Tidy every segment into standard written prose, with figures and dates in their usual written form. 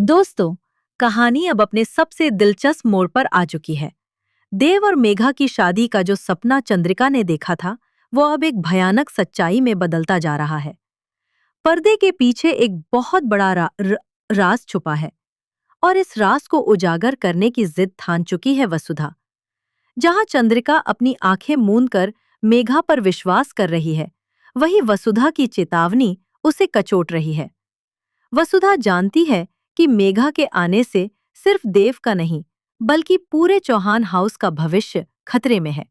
दोस्तों, कहानी अब अपने सबसे दिलचस्प मोड़ पर आ चुकी है। देव और मेघा की शादी का जो सपना चंद्रिका ने देखा था, वो अब एक भयानक सच्चाई में बदलता जा रहा है। पर्दे के पीछे एक बहुत बड़ा राज छुपा है और इस राज को उजागर करने की जिद ठान चुकी है वसुधा। जहां चंद्रिका अपनी आंखें मूंद कर मेघा पर विश्वास कर रही है, वहीं वसुधा की चेतावनी उसे कचोट रही है। वसुधा जानती है कि मेघा के आने से सिर्फ देव का नहीं, बल्कि पूरे चौहान हाउस का भविष्य खतरे में है।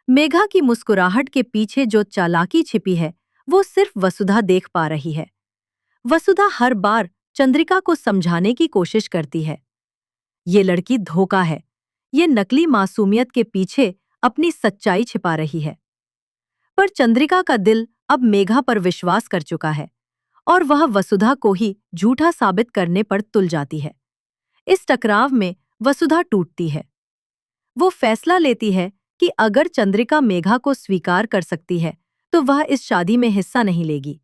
मेघा की मुस्कुराहट के पीछे जो चालाकी छिपी है, वो सिर्फ वसुधा देख पा रही है। वसुधा हर बार चंद्रिका को समझाने की कोशिश करती है। ये लड़की धोखा है, ये नकली मासूमियत के पीछे अपनी सच्चाई छिपा रही है। पर चंद्रिका का दिल अब मेघा पर विश्वास कर चुका है और वह वसुधा को ही झूठा साबित करने पर तुल जाती है। इस टकराव में वसुधा टूटती है। वो फैसला लेती है कि अगर चंद्रिका मेघा को स्वीकार कर सकती है, तो वह इस शादी में हिस्सा नहीं लेगी।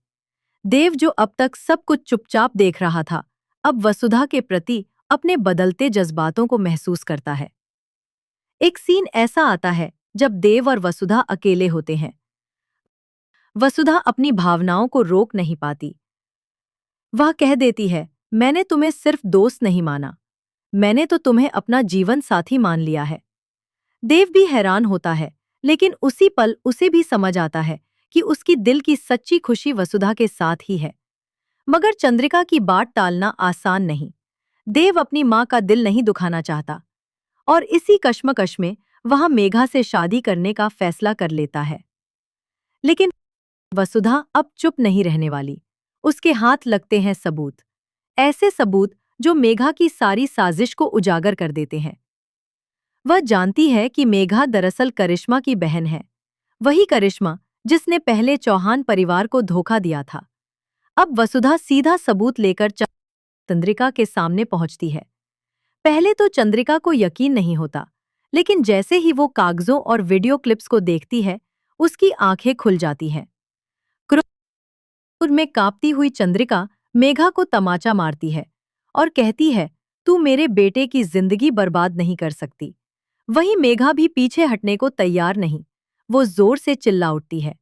देव, जो अब तक सब कुछ चुपचाप देख रहा था, अब वसुधा के प्रति अपने बदलते जज्बातों को महसूस करता है। एक सीन ऐसा आता है जब देव और वसुधा अकेले होते हैं। वसुधा अपनी भावनाओं को रोक नहीं पाती। वह कह देती है, मैंने तुम्हें सिर्फ दोस्त नहीं माना, मैंने तो तुम्हें अपना जीवन साथी मान लिया है। देव भी हैरान होता है, लेकिन उसी पल उसे भी समझ आता है कि उसकी दिल की सच्ची खुशी वसुधा के साथ ही है। मगर चंद्रिका की बात टालना आसान नहीं। देव अपनी माँ का दिल नहीं दुखाना चाहता और इसी कश्मकश में वह मेघा से शादी करने का फैसला कर लेता है। लेकिन वसुधा अब चुप नहीं रहने वाली। उसके हाथ लगते हैं सबूत, ऐसे सबूत जो मेघा की सारी साजिश को उजागर कर देते हैं। वह जानती है कि मेघा दरअसल करिश्मा की बहन है, वही करिश्मा जिसने पहले चौहान परिवार को धोखा दिया था। अब वसुधा सीधा सबूत लेकर चंद्रिका के सामने पहुंचती है। पहले तो चंद्रिका को यकीन नहीं होता, लेकिन जैसे ही वो कागजों और वीडियो क्लिप्स को देखती है, उसकी आंखें खुल जाती हैं। क्रोध में कांपती हुई चंद्रिका मेघा को तमाचा मारती है और कहती है, तू मेरे बेटे की जिंदगी बर्बाद नहीं कर सकती। वहीं मेघा भी पीछे हटने को तैयार नहीं। वो जोर से चिल्ला उठती है,